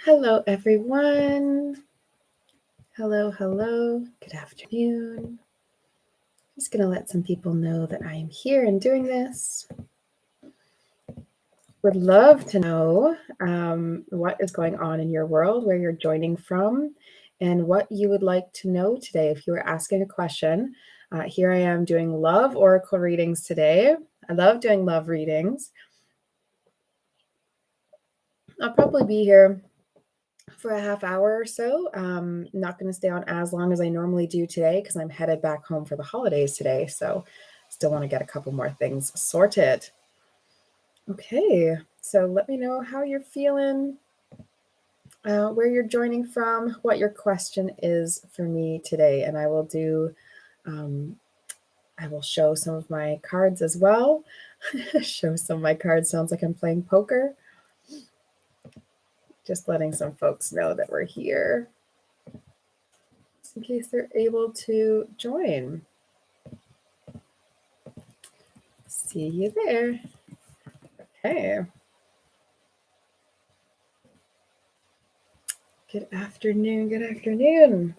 Hello, everyone. Hello, hello. Good afternoon. Just going to let some people know that I am here and doing this. Would love to know what is going on in your world, where you're joining from, and what you would like to know today. If you were asking a question, here I am doing love oracle readings today. I love doing love readings. I'll probably be here for a half hour or so. Not going to stay on as long as I normally do today because I'm headed back home for the holidays today. So still want to get a couple more things sorted. Okay, so let me know how you're feeling, where you're joining from, what your question is for me today. And I will do, I will show some of my cards as well. Show some of my cards. Sounds like I'm playing poker. Just letting some folks know that we're here in case they're able to join. See you there. Okay. Good afternoon. Good afternoon.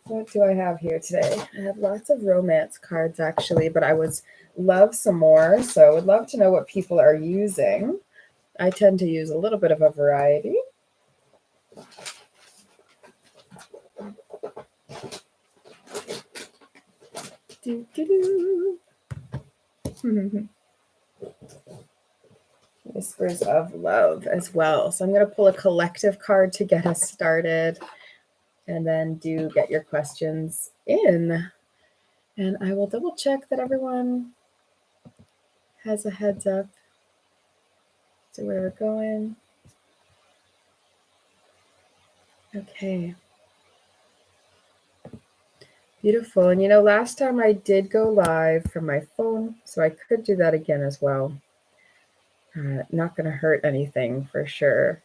What do I have here today? I have lots of romance cards actually, but I would love some more. So I would love to know what people are using. I tend to use a little bit of a variety. Whispers of love as well. So I'm going to pull a collective card to get us started and then do get your questions in. And I will double check that everyone has a heads up to where we're going. Okay. Beautiful. And last time I did go live from my phone, so I could do that again as well. Not going to hurt anything for sure,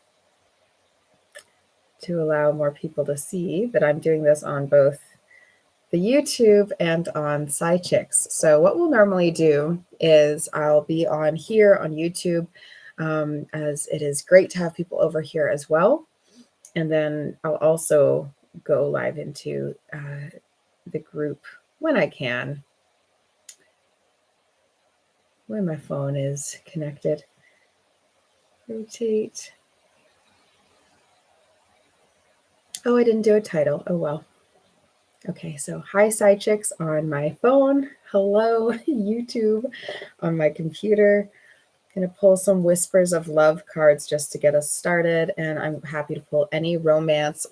to allow more people to see that I'm doing this on both the YouTube and on Psychicks. So what we'll normally do is I'll be on here on YouTube, as it is great to have people over here as well. And then I'll also go live into the group when I can, when my phone is connected. Rotate. Oh, I didn't do a title. Oh, well. Okay, so hi Psychicks on my phone. Hello YouTube on my computer. Going to pull some Whispers of Love cards just to get us started. And I'm happy to pull any romance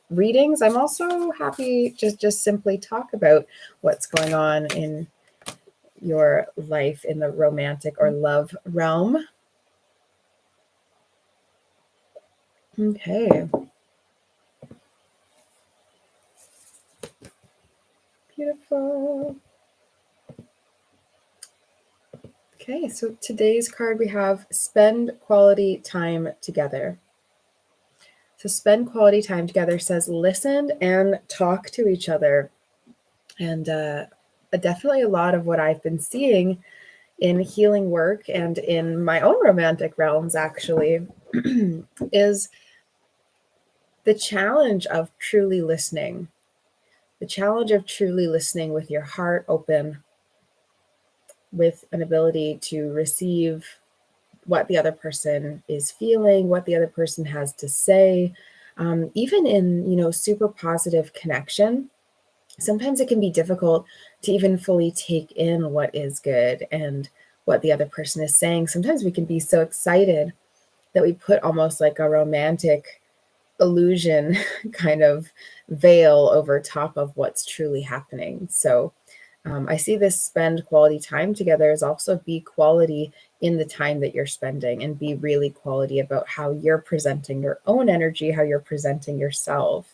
readings. I'm also happy just simply talk about what's going on in your life in the romantic or love realm. Okay. Beautiful. Okay, so today's card we have spend quality time together. So spend quality time together says listen and talk to each other. And definitely a lot of what I've been seeing in healing work and in my own romantic realms actually is the challenge of truly listening. The challenge of truly listening with your heart open, with an ability to receive what the other person is feeling, what the other person has to say, even in super positive connection. Sometimes it can be difficult to even fully take in what is good and what the other person is saying. Sometimes we can be so excited that we put almost like a romantic illusion kind of veil over top of what's truly happening. So I see this spend quality time together as also be quality in the time that you're spending and be really quality about how you're presenting your own energy, how you're presenting yourself.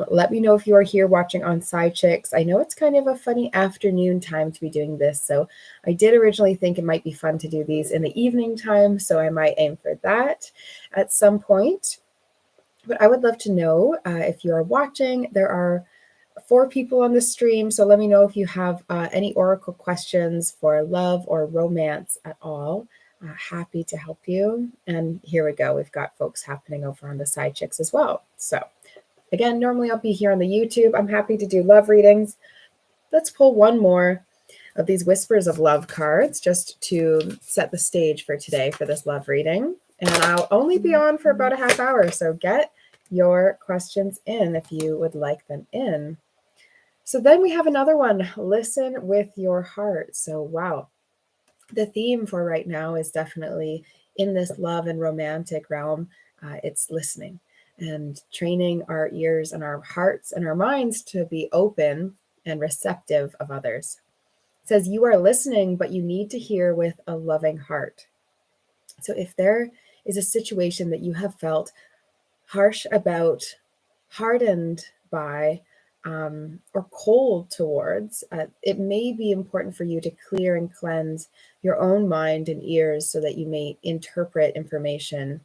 Let me know if you are here watching on Psychicks. I know it's kind of a funny afternoon time to be doing this, so I did originally think it might be fun to do these in the evening time, so I might aim for that at some point. But I would love to know if you are watching. There are 4 people on the stream, so let me know if you have any oracle questions for love or romance at all. Happy to help you. And here we go. We've got folks happening over on the Psychicks as well. So again, normally I'll be here on the YouTube. I'm happy to do love readings. Let's pull one more of these Whispers of Love cards just to set the stage for today for this love reading. And I'll only be on for about a half hour, so get your questions in if you would like them in. So then we have another one, listen with your heart. So wow, the theme for right now is definitely in this love and romantic realm. It's listening and training our ears and our hearts and our minds to be open and receptive of others. It says you are listening, but you need to hear with a loving heart. So if there is a situation that you have felt harsh about, hardened by, or cold towards, it may be important for you to clear and cleanse your own mind and ears so that you may interpret information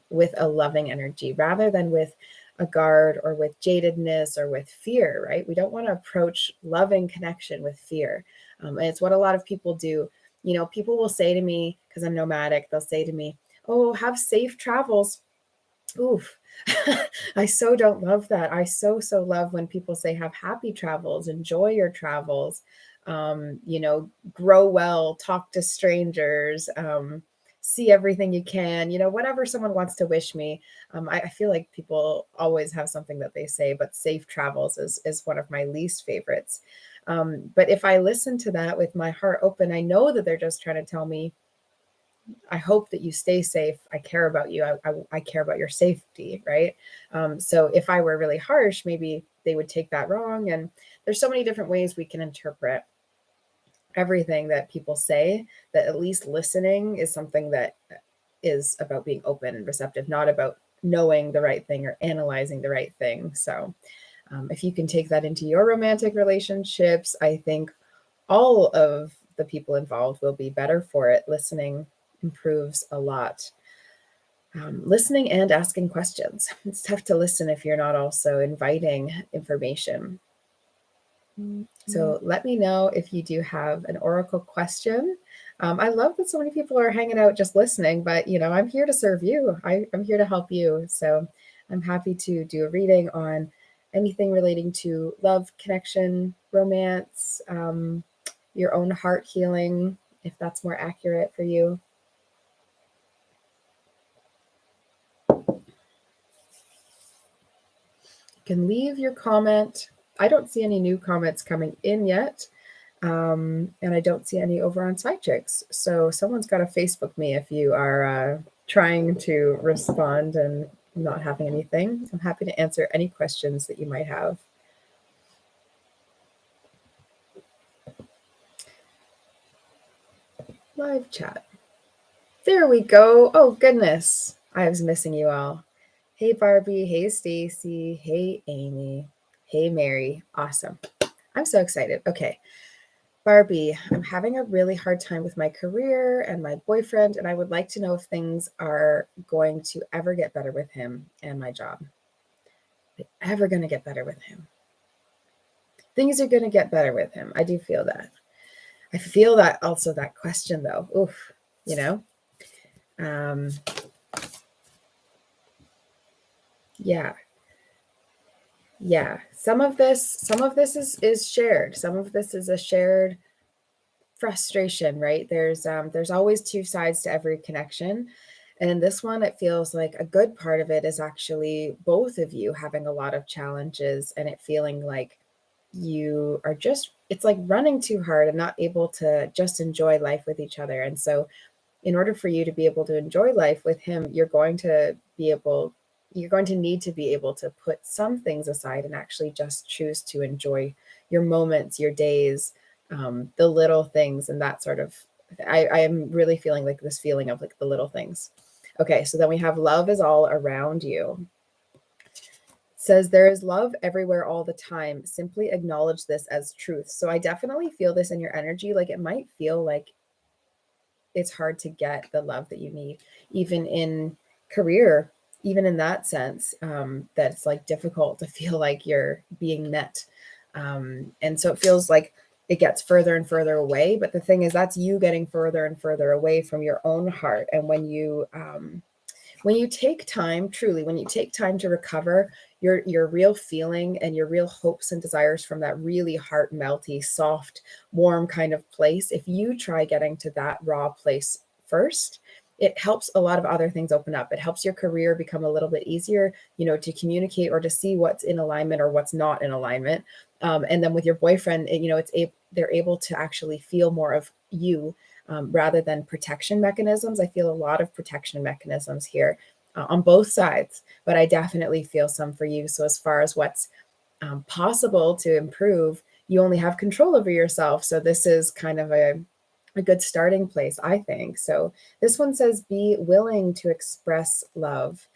with a loving energy rather than with a guard or with jadedness or with fear, right? We don't want to approach loving connection with fear. And it's what a lot of people do. You know, people will say to me, because I'm nomadic, they'll say to me, oh, have safe travels. Oof. I so don't love that. I so love when people say have happy travels, enjoy your travels, grow well, talk to strangers, see everything you can, whatever someone wants to wish me. I feel like people always have something that they say, but safe travels is one of my least favorites. But if I listen to that with my heart open, I know that they're just trying to tell me, I hope that you stay safe. I care about you. I care about your safety, right? So if I were really harsh, maybe they would take that wrong. And there's so many different ways we can interpret everything that people say, that at least listening is something that is about being open and receptive, not about knowing the right thing or analyzing the right thing. So if you can take that into your romantic relationships, I think all of the people involved will be better for it. Listening improves a lot. Listening and asking questions. It's tough to listen if you're not also inviting information. So let me know if you do have an oracle question. I love that so many people are hanging out just listening, but I'm here to serve you. I'm here to help you. So I'm happy to do a reading on anything relating to love, connection, romance, your own heart healing, if that's more accurate for you. You can leave your comment. I don't see any new comments coming in yet. And I don't see any over on Psychicks. So someone's got to Facebook me if you are trying to respond and not having anything. I'm happy to answer any questions that you might have. Live chat. There we go. Oh, goodness. I was missing you all. Hey, Barbie. Hey, Stacy. Hey, Amy. Hey, Mary. Awesome. I'm so excited. Okay. Barbie, I'm having a really hard time with my career and my boyfriend, and I would like to know if things are going to ever get better with him and my job. Are they ever going to get better with him? Things are going to get better with him. I do feel that. I feel that also, that question though. Oof, yeah. Some of this is shared. Some of this is a shared frustration, right? There's always two sides to every connection. And in this one, it feels like a good part of it is actually both of you having a lot of challenges and it feeling like you are it's like running too hard and not able to just enjoy life with each other. And so in order for you to be able to enjoy life with him, you're going to need to be able to put some things aside and actually just choose to enjoy your moments, your days, the little things, and that sort of, I am really feeling like this feeling of like the little things. Okay, so then we have love is all around you. It says there is love everywhere all the time. Simply acknowledge this as truth. So I definitely feel this in your energy. Like it might feel like it's hard to get the love that you need, even in career, even in that sense, that it's like difficult to feel like you're being met. And so it feels like it gets further and further away. But the thing is, that's you getting further and further away from your own heart. And when you take time, truly, when you take time to recover your real feeling and your real hopes and desires from that really heart melty, soft, warm kind of place, if you try getting to that raw place first, it helps a lot of other things open up. It helps your career become a little bit easier, to communicate or to see what's in alignment or what's not in alignment. And then with your boyfriend, they're able to actually feel more of you, rather than protection mechanisms. I feel a lot of protection mechanisms here, on both sides, but I definitely feel some for you. So as far as what's possible to improve, you only have control over yourself. So this is kind of a good starting place, I think. So this one says, be willing to express love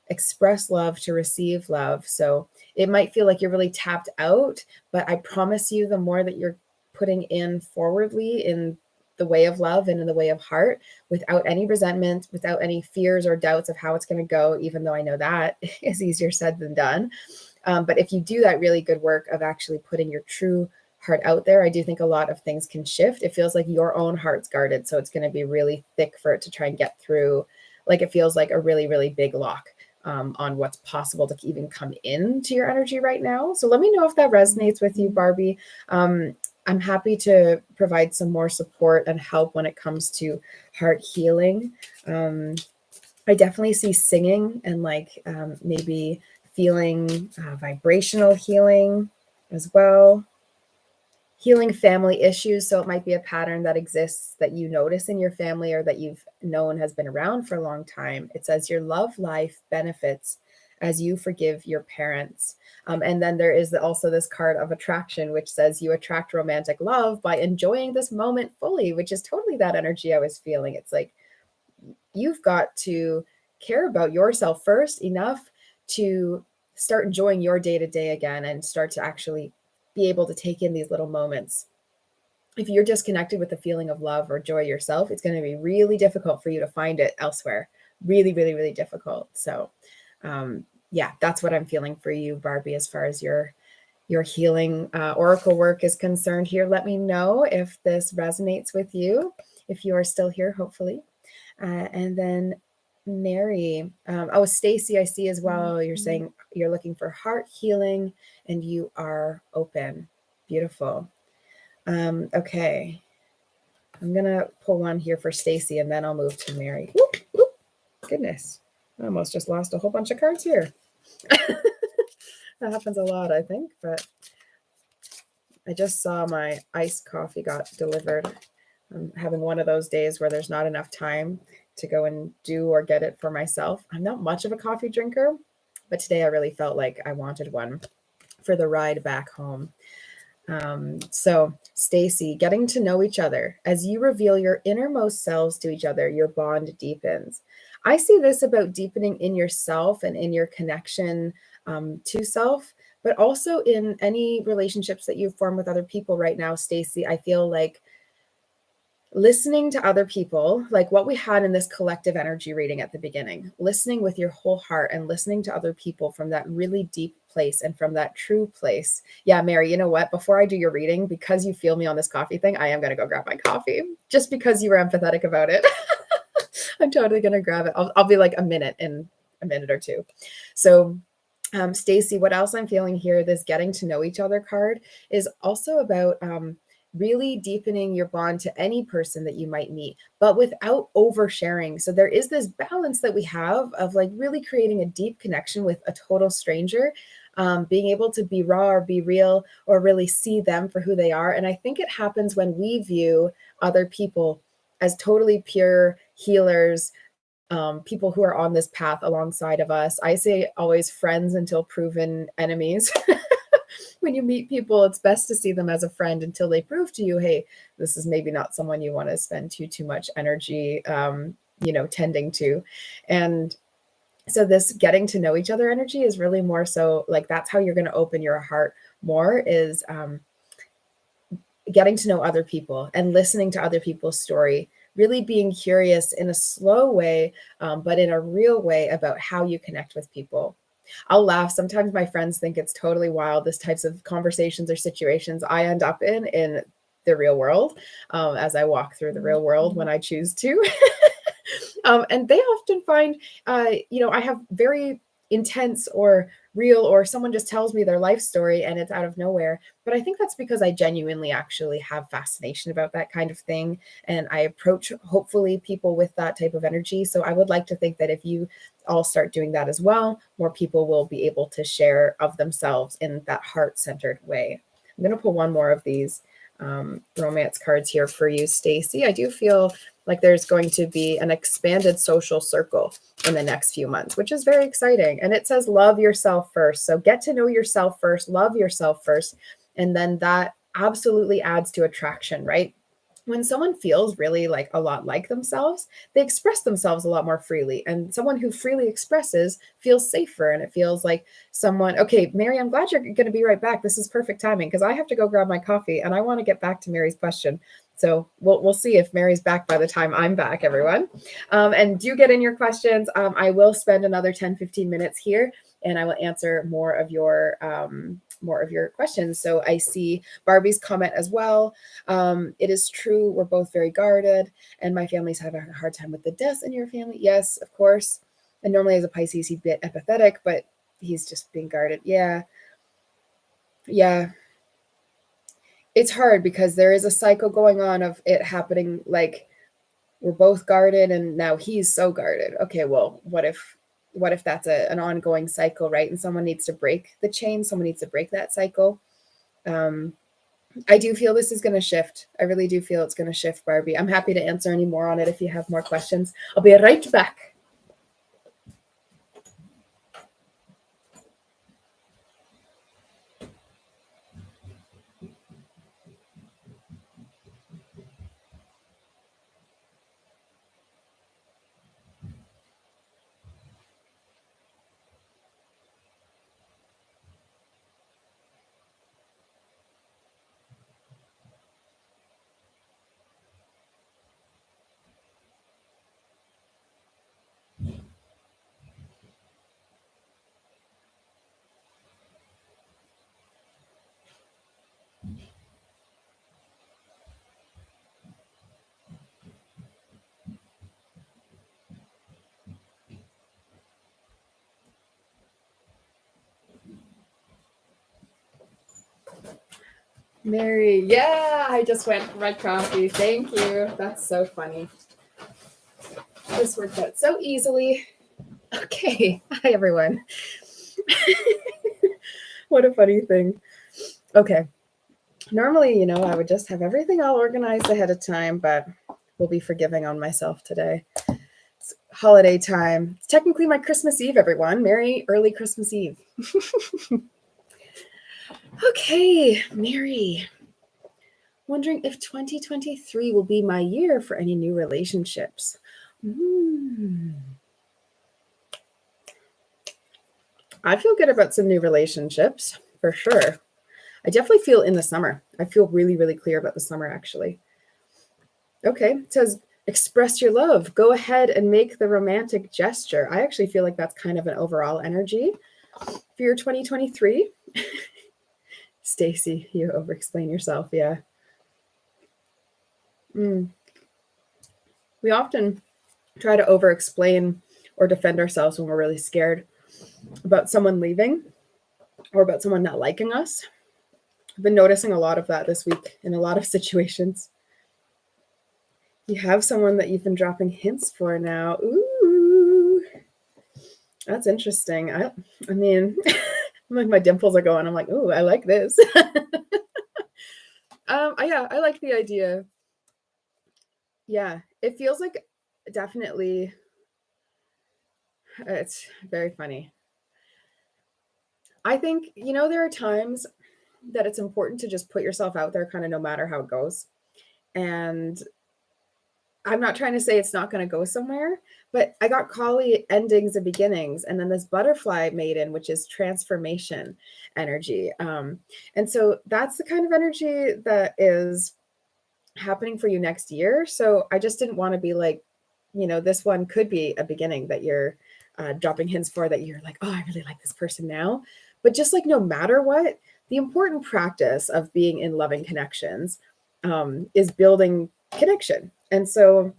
to receive love. So it might feel like you're really tapped out, but I promise you, the more that you're putting in forwardly in the way of love and in the way of heart, without any resentment, without any fears or doubts of how it's going to go, even though I know that is easier said than done. But if you do that really good work of actually putting your true heart out there, I do think a lot of things can shift. It feels like your own heart's guarded, so it's going to be really thick for it to try and get through. Like it feels like a really, really big lock on what's possible to even come into your energy right now. So let me know if that resonates with you, Barbie. I'm happy to provide some more support and help when it comes to heart healing. I definitely see singing and maybe feeling vibrational healing as well. Healing family issues. So it might be a pattern that exists that you notice in your family or that you've known has been around for a long time. It says your love life benefits as you forgive your parents. And then there is also this card of attraction, which says you attract romantic love by enjoying this moment fully, which is totally that energy I was feeling. It's like you've got to care about yourself first enough to start enjoying your day-to-day again and start to actually be able to take in these little moments. If you're disconnected with the feeling of love or joy yourself, it's going to be really difficult for you to find it elsewhere. Really, really, really difficult. So yeah, that's what I'm feeling for you, Barbie, as far as your healing oracle work is concerned here. Let me know if this resonates with you, if you are still here, hopefully. And then Mary, Stacy, I see as well. You're saying you're looking for heart healing and you are open. Beautiful. Okay. I'm going to pull one here for Stacy and then I'll move to Mary. Whoop, whoop. Goodness. I almost just lost a whole bunch of cards here. That happens a lot, I think, but I just saw my iced coffee got delivered. I'm having one of those days where there's not enough time to go and do or get it for myself. I'm not much of a coffee drinker, but today I really felt like I wanted one for the ride back home. So Stacy, getting to know each other. As you reveal your innermost selves to each other, your bond deepens. I see this about deepening in yourself and in your connection to self, but also in any relationships that you form with other people right now, Stacy. I feel like listening to other people, like what we had in this collective energy reading at the beginning, listening with your whole heart and listening to other people from that really deep place and from that true place. Yeah, Mary, you know what? Before I do your reading, because you feel me on this coffee thing, I am going to go grab my coffee just because you were empathetic about it. I'm totally going to grab it. I'll be like a minute in a minute or two. So Stacy, what else I'm feeling here, this getting to know each other card is also about really deepening your bond to any person that you might meet, but without oversharing. So there is this balance that we have of like really creating a deep connection with a total stranger, being able to be raw or be real or really see them for who they are. And I think it happens when we view other people as totally pure healers, people who are on this path alongside of us. I say always friends until proven enemies. When you meet people, it's best to see them as a friend until they prove to you, hey, this is maybe not someone you want to spend too much energy, tending to. And so this getting to know each other energy is really more so like that's how you're going to open your heart more, is getting to know other people and listening to other people's story, really being curious in a slow way, but in a real way about how you connect with people. I'll laugh. Sometimes my friends think it's totally wild, this types of conversations or situations I end up in the real world as I walk through the real world when I choose to. And they often find, I have very intense or real, or someone just tells me their life story and it's out of nowhere. But I think that's because I genuinely actually have fascination about that kind of thing. And I approach, hopefully, people with that type of energy. So I would like to think that if you all start doing that as well, more people will be able to share of themselves in that heart-centered way. I'm going to pull one more of these romance cards here for you, Stacy. I do feel like there's going to be an expanded social circle in the next few months, which is very exciting. And it says, love yourself first. So get to know yourself first, love yourself first. And then that absolutely adds to attraction, right? When someone feels really like a lot like themselves, they express themselves a lot more freely. And someone who freely expresses feels safer. And it feels like someone, okay, Mary, I'm glad you're going to be right back. This is perfect timing because I have to go grab my coffee and I want to get back to Mary's question. So we'll see if Mary's back by the time I'm back, everyone. And do get in your questions. I will spend another 10-15 minutes here and I will answer more of your questions. So I see Barbie's comment as well. It is true. We're both very guarded and my family's having a hard time with the deaths in your family. Yes, of course. And normally as a Pisces, he'd be empathetic, but he's just being guarded. Yeah. It's hard because there is a cycle going on of it happening. Like we're both guarded and now he's so guarded. Okay, well, what if that's an ongoing cycle, right? And someone needs to break the chain. Someone needs to break that cycle. I do feel this is going to shift. I really do feel it's going to shift, Barbie. I'm happy to answer any more on it if you have more questions. I'll be right back. Mary, yeah, I just went for my coffee. Thank you. That's so funny. This worked out so easily. Okay. Hi, everyone. What a funny thing. Okay. Normally, I would just have everything all organized ahead of time, but we'll be forgiving on myself today. It's holiday time. It's technically my Christmas Eve, everyone. Merry early Christmas Eve. Okay, Mary. Wondering if 2023 will be my year for any new relationships. I feel good about some new relationships, for sure. I definitely feel in the summer. I feel really, really clear about the summer, actually. Okay, it says, express your love. Go ahead and make the romantic gesture. I actually feel like that's kind of an overall energy for your 2023. Stacy, you over-explain yourself, yeah. We often try to over-explain or defend ourselves when we're really scared about someone leaving or about someone not liking us. I've been noticing a lot of that this week in a lot of situations. You have someone that you've been dropping hints for now. Ooh, that's interesting. I mean, like my dimples are going. I'm like, ooh, I like this. Yeah, I like the idea. Yeah, it feels like definitely. It's very funny. I think, there are times that it's important to just put yourself out there kind of no matter how it goes. And I'm not trying to say it's not going to go somewhere, but I got Kali endings and beginnings, and then this butterfly maiden, which is transformation energy. And so that's the kind of energy that is happening for you next year. So I just didn't want to be like, this one could be a beginning that you're dropping hints for, that you're like, oh, I really like this person now. But just like no matter what, the important practice of being in loving connections is building connection. And so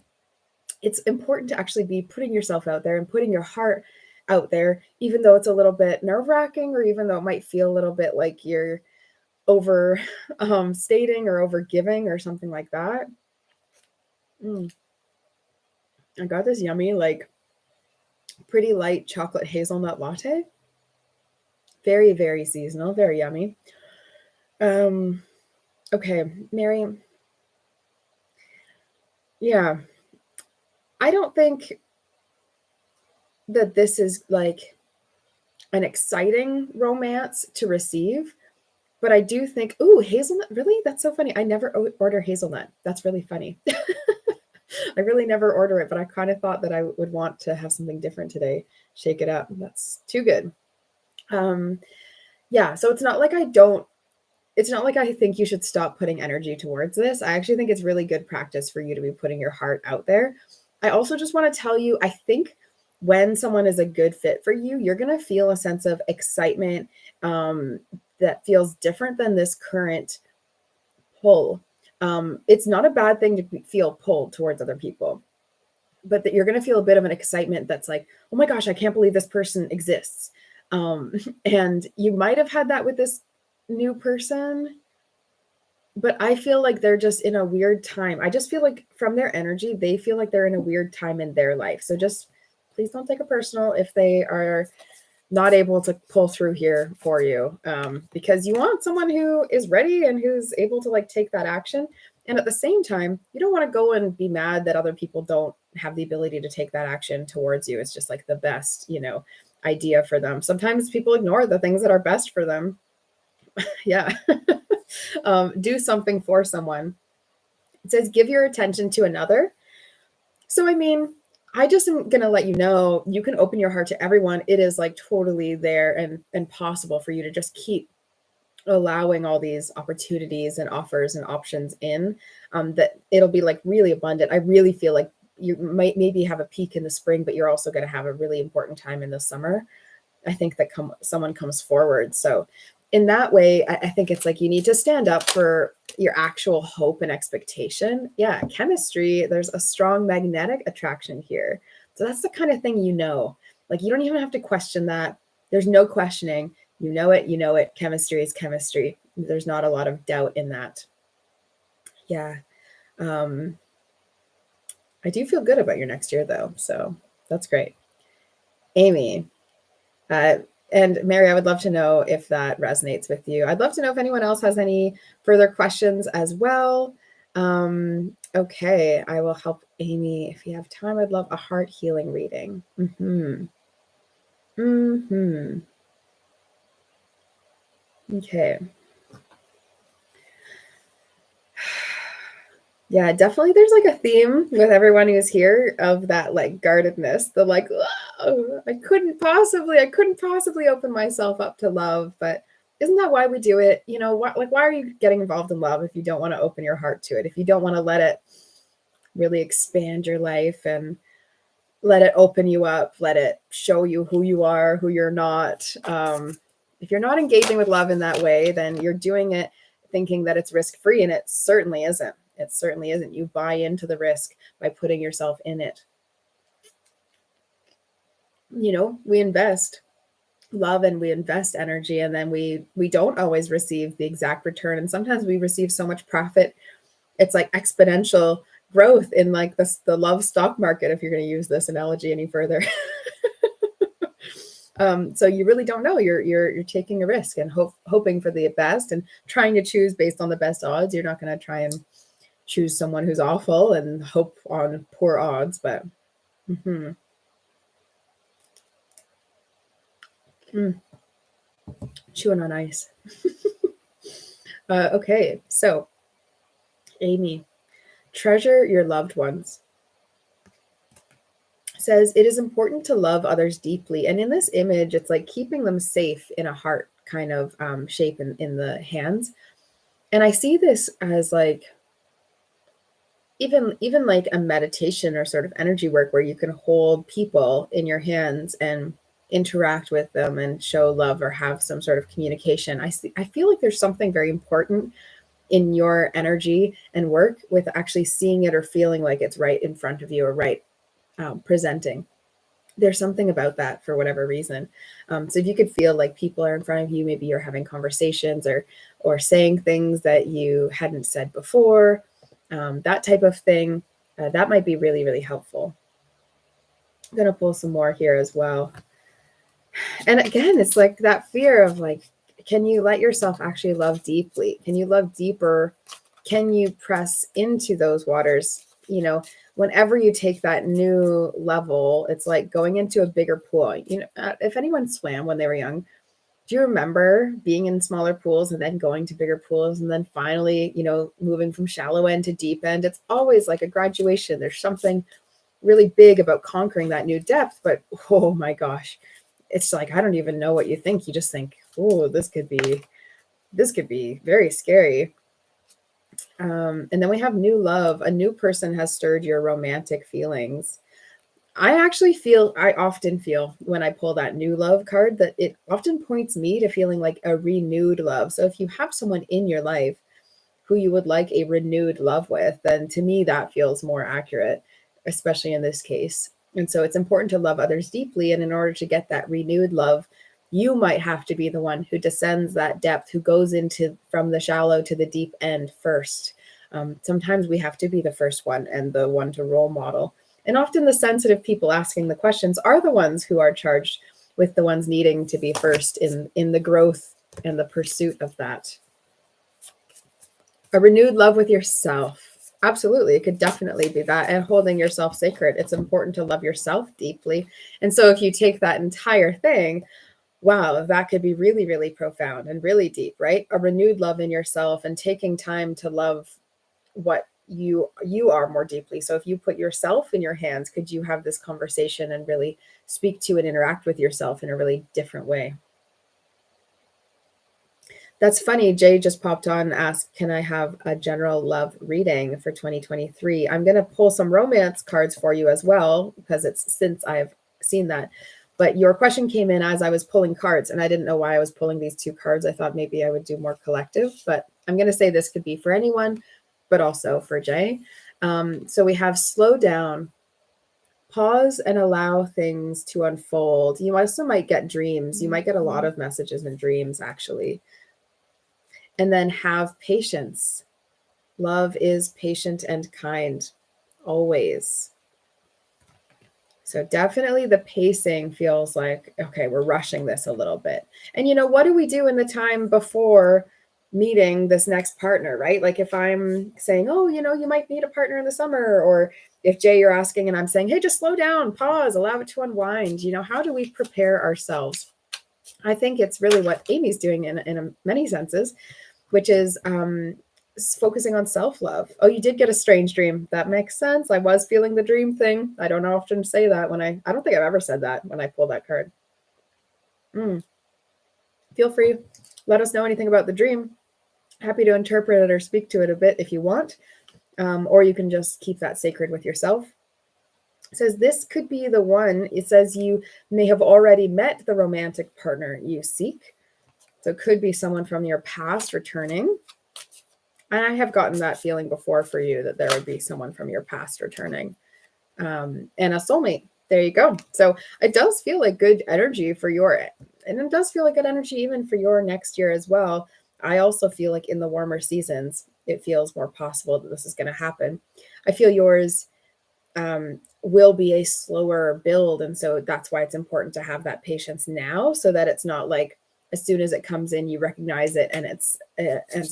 it's important to actually be putting yourself out there and putting your heart out there, even though it's a little bit nerve-wracking, or even though it might feel a little bit like you're over stating or over giving or something like that. I got this yummy, like pretty light chocolate hazelnut latte. Very, very seasonal, very yummy. Okay, Mary. Yeah. I don't think that this is like an exciting romance to receive, but I do think, ooh, hazelnut, really? That's so funny. I never order hazelnut. That's really funny. I really never order it, but I kind of thought that I would want to have something different today. Shake it up. That's too good. Yeah, so it's not like I think you should stop putting energy towards this. I actually think it's really good practice for you to be putting your heart out there. I also just want to tell you, I think when someone is a good fit for you, you're going to feel a sense of excitement that feels different than this current pull. It's not a bad thing to feel pulled towards other people, but that you're going to feel a bit of an excitement that's like, oh my gosh, I can't believe this person exists. And you might have had that with this new person, but I feel like they're just in a weird time. I just feel like from their energy, they feel like they're in a weird time in their life. So just please don't take it personal if they are not able to pull through here for you, because you want someone who is ready and who's able to like take that action. And at the same time, you don't want to go and be mad that other people don't have the ability to take that action towards you. It's just like the best, idea for them. Sometimes people ignore the things that are best for them. Yeah. Do something for someone. It says, give your attention to another. So, I mean, I just am going to let you know, you can open your heart to everyone. It is like totally there and possible for you to just keep allowing all these opportunities and offers and options in, that it'll be like really abundant. I really feel like you might maybe have a peak in the spring, but you're also going to have a really important time in the summer. I think that someone comes forward. So in that way, I think it's like you need to stand up for your actual hope and expectation. Yeah, chemistry, there's a strong magnetic attraction here. So that's the kind of thing, like you don't even have to question that. There's no questioning. You know it. Chemistry is chemistry. There's not a lot of doubt in that. Yeah. I do feel good about your next year though. So that's great. Amy, and Mary, I would love to know if that resonates with you. I'd love to know if anyone else has any further questions as well. Okay, I will help Amy if you have time. I'd love a heart healing reading. Okay. Yeah, definitely there's like a theme with everyone who's here of that like guardedness, the like, oh, I couldn't possibly open myself up to love, but isn't that why we do it? Why are you getting involved in love if you don't want to open your heart to it? If you don't want to let it really expand your life and let it open you up, let it show you who you are, who you're not. If you're not engaging with love in that way, then you're doing it thinking that it's risk-free, and it certainly isn't. It certainly isn't. You buy into the risk by putting yourself in it. We invest love and we invest energy, and then we don't always receive the exact return. And sometimes we receive so much profit. It's like exponential growth in like the love stock market, if you're going to use this analogy any further. So you really don't know. You're taking a risk and hoping for the best and trying to choose based on the best odds. You're not going to try and choose someone who's awful and hope on poor odds, but chewing on ice. Okay, so Amy, treasure your loved ones. Says it is important to love others deeply, and in this image, it's like keeping them safe in a heart kind of shape in the hands. And I see this as like even like a meditation or sort of energy work where you can hold people in your hands and interact with them and show love or have some sort of communication. I feel like there's something very important in your energy and work with actually seeing it or feeling like it's right in front of you or right presenting. There's something about that for whatever reason. So if you could feel like people are in front of you, maybe you're having conversations or saying things that you hadn't said before, that type of thing, that might be really, really helpful. I'm going to pull some more here as well. And again, it's like that fear of like, can you let yourself actually love deeply? Can you love deeper? Can you press into those waters? You know, whenever you take that new level, it's like going into a bigger pool. You know, if anyone swam when they were young, do you remember being in smaller pools and then going to bigger pools and then finally, you know, moving from shallow end to deep end? It's always like a graduation. There's something really big about conquering that new depth, but oh my gosh, it's like, I don't even know what you think. You just think, oh, this could be very scary. And then we have new love. A new person has stirred your romantic feelings. I often feel when I pull that new love card that it often points me to feeling like a renewed love. So if you have someone in your life who you would like a renewed love with, then to me that feels more accurate, especially in this case. And so it's important to love others deeply. And in order to get that renewed love, you might have to be the one who descends that depth, who goes into from the shallow to the deep end first. Sometimes we have to be the first one and the one to role model. And often the sensitive people asking the questions are the ones who are charged with the ones needing to be first in the growth and the pursuit of that. A renewed love with yourself. Absolutely. It could definitely be that. And holding yourself sacred. It's important to love yourself deeply. And so if you take that entire thing, wow, that could be really, really profound and really deep, right? A renewed love in yourself and taking time to love what you are more deeply. So if you put yourself in your hands, could you have this conversation and really speak to and interact with yourself in a really different way? That's funny. Jay just popped on and asked, can I have a general love reading for 2023? I'm going to pull some romance cards for you as well, because it's since I've seen that. But your question came in as I was pulling cards, and I didn't know why I was pulling these two cards. I thought maybe I would do more collective, but I'm going to say this could be for anyone, but also for Jay. So we have slow down, pause and allow things to unfold. You also might get dreams. You might get a lot of messages in dreams, actually. And then have patience. Love is patient and kind, always. So definitely the pacing feels like, okay, we're rushing this a little bit. And you know, what do we do in the time before meeting this next partner, right? Like if I'm saying, oh, you know, you might meet a partner in the summer, or if Jay, you're asking and I'm saying, hey, just slow down, pause, allow it to unwind. You know, how do we prepare ourselves? I think it's really what Amy's doing in many senses, which is focusing on self-love. Oh, you did get a strange dream. That makes sense. I was feeling the dream thing. I don't often say that when I don't think I've ever said that when I pulled that card. Feel free. Let us know anything about the dream. Happy to interpret it or speak to it a bit if you want. Or you can just keep that sacred with yourself. It says this could be the one. It says you may have already met the romantic partner you seek. So it could be someone from your past returning. And I have gotten that feeling before for you, that there would be someone from your past returning, and a soulmate. There you go. So it does feel like good energy for and it does feel like good energy even for your next year as well. I also feel like in the warmer seasons, it feels more possible that this is going to happen. I feel yours will be a slower build. And so that's why it's important to have that patience now, so that it's not like, as soon as it comes in, you recognize it and it's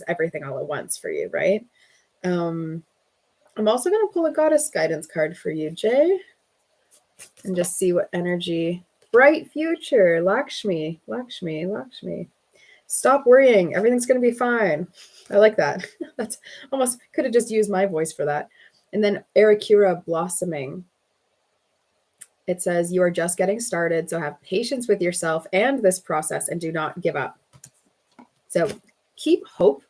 everything all at once for you, right? I'm also going to pull a goddess guidance card for you, Jay, and just see what energy. Bright future, Lakshmi. Stop worrying. Everything's going to be fine. I like that. That's almost could have just used my voice for that. And then Arakura blossoming. It says you are just getting started, so have patience with yourself and this process and do not give up. So keep hope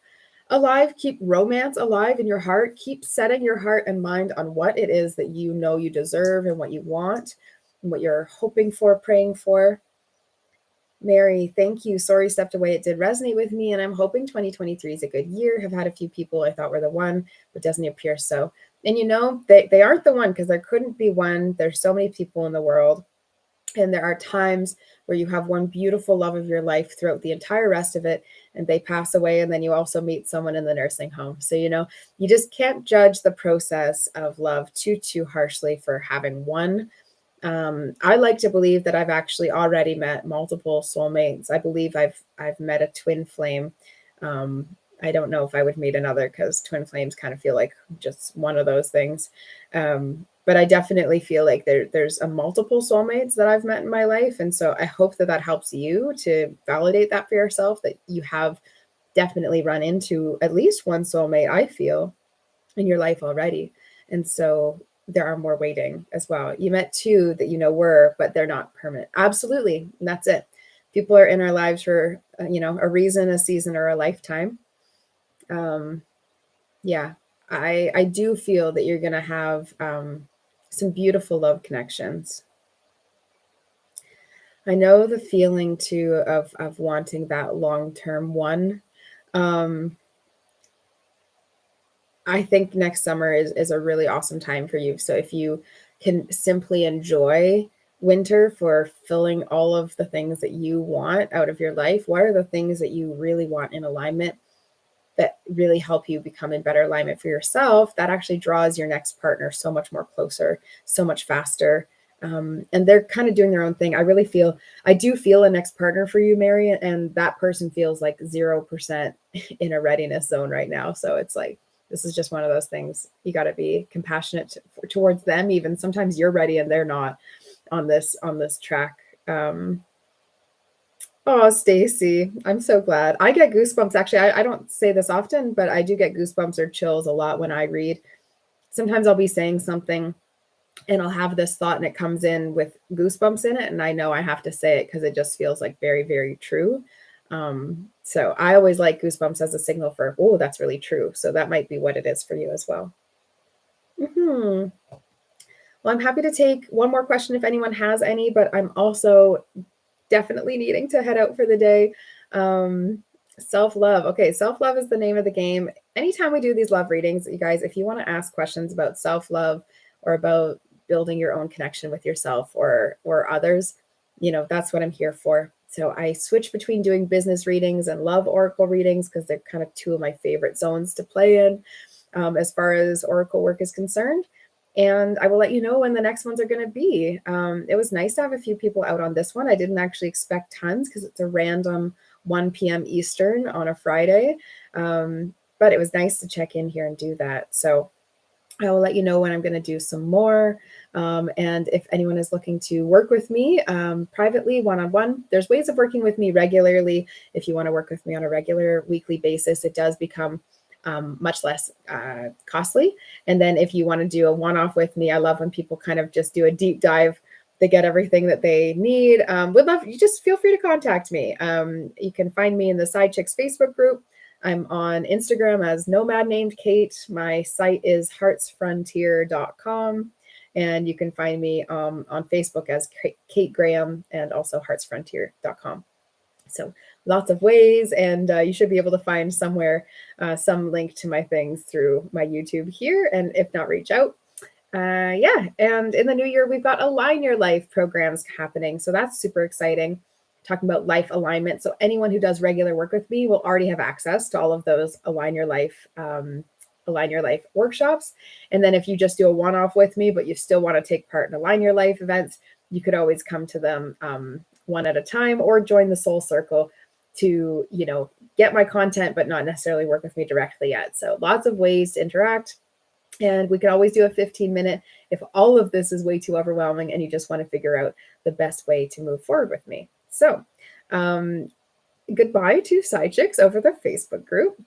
alive, keep romance alive in your heart, keep setting your heart and mind on what it is that you know you deserve and what you want and what you're hoping for, praying for. Mary, thank you. Sorry stepped away. It did resonate with me, and I'm hoping 2023 is a good year. Have had a few people I thought were the one, but doesn't appear so. And they aren't the one, because there couldn't be one. There's so many people in the world. And there are times where you have one beautiful love of your life throughout the entire rest of it, and they pass away, and then you also meet someone in the nursing home. So, you just can't judge the process of love too harshly for having one. I like to believe that I've actually already met multiple soulmates. I believe I've met a twin flame. Um, I don't know if I would meet another, because twin flames kind of feel like just one of those things. But I definitely feel like there's a multiple soulmates that I've met in my life. And so I hope that helps you to validate that for yourself, that you have definitely run into at least one soulmate, I feel, in your life already. And so there are more waiting as well. You met two that were, but they're not permanent. Absolutely. And that's it. People are in our lives for, a reason, a season, or a lifetime. Yeah, I do feel that you're going to have some beautiful love connections. I know the feeling too of wanting that long-term one. I think next summer is a really awesome time for you. So if you can simply enjoy winter for filling all of the things that you want out of your life, what are the things that you really want in alignment that really help you become in better alignment for yourself? That actually draws your next partner so much more closer, so much faster. And they're kind of doing their own thing. I do feel a next partner for you, Mary, and that person feels like 0% in a readiness zone right now. So it's like, this is just one of those things. You got to be compassionate towards them. Even sometimes you're ready and they're not on this track. Oh, Stacy, I'm so glad. I get goosebumps. Actually, I don't say this often, but I do get goosebumps or chills a lot when I read. Sometimes I'll be saying something and I'll have this thought and it comes in with goosebumps in it. And I know I have to say it because it just feels like very, very true. So I always like goosebumps as a signal for, oh, that's really true. So that might be what it is for you as well. Well, I'm happy to take one more question if anyone has any, but I'm also definitely needing to head out for the day. Self-love. Okay, self-love is the name of the game. Anytime we do these love readings, you guys, if you want to ask questions about self-love or about building your own connection with yourself or others, that's what I'm here for. So I switch between doing business readings and love oracle readings because they're kind of two of my favorite zones to play in as far as oracle work is concerned. And I will let you know when the next ones are going to be. It was nice to have a few people out on this one. I didn't actually expect tons because it's a random 1 p.m. Eastern on a Friday. But it was nice to check in here and do that. So I will let you know when I'm going to do some more. And if anyone is looking to work with me privately, one-on-one, there's ways of working with me regularly. If you want to work with me on a regular weekly basis, it does become much less costly. And then if you want to do a one-off with me, I love when people kind of just do a deep dive. They get everything that they need. Would love you, just feel free to contact me. You can find me in the Psychick Facebook group. I'm on Instagram as Nomad Named Kate. My site is heartsfrontier.com. And you can find me on Facebook as Kate Graham and also heartsfrontier.com. So lots of ways, and you should be able to find somewhere some link to my things through my YouTube here. And if not, reach out. Yeah, and in the new year, we've got Align Your Life programs happening. So that's super exciting. Talking about life alignment. So anyone who does regular work with me will already have access to all of those Align Your Life workshops. And then if you just do a one-off with me, but you still want to take part in Align Your Life events, you could always come to them one at a time or join the Soul Circle to, get my content, but not necessarily work with me directly yet. So lots of ways to interact. And we can always do a 15-minute if all of this is way too overwhelming and you just want to figure out the best way to move forward with me. So goodbye to Psychicks over the Facebook group.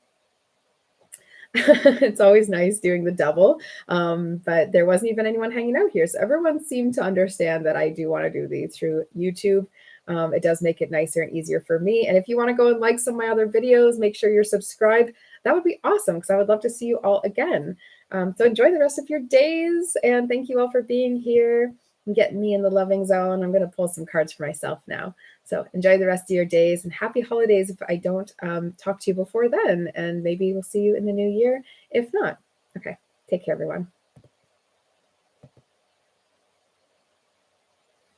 It's always nice doing the double, but there wasn't even anyone hanging out here. So everyone seemed to understand that I do want to do these through YouTube. It does make it nicer and easier for me. And if you want to go and like some of my other videos, make sure you're subscribed. That would be awesome because I would love to see you all again. So enjoy the rest of your days. And thank you all for being here. and getting me in the loving zone. I'm going to pull some cards for myself now. So enjoy the rest of your days and happy holidays if I don't talk to you before then. And maybe we'll see you in the new year. If not, okay, take care, everyone.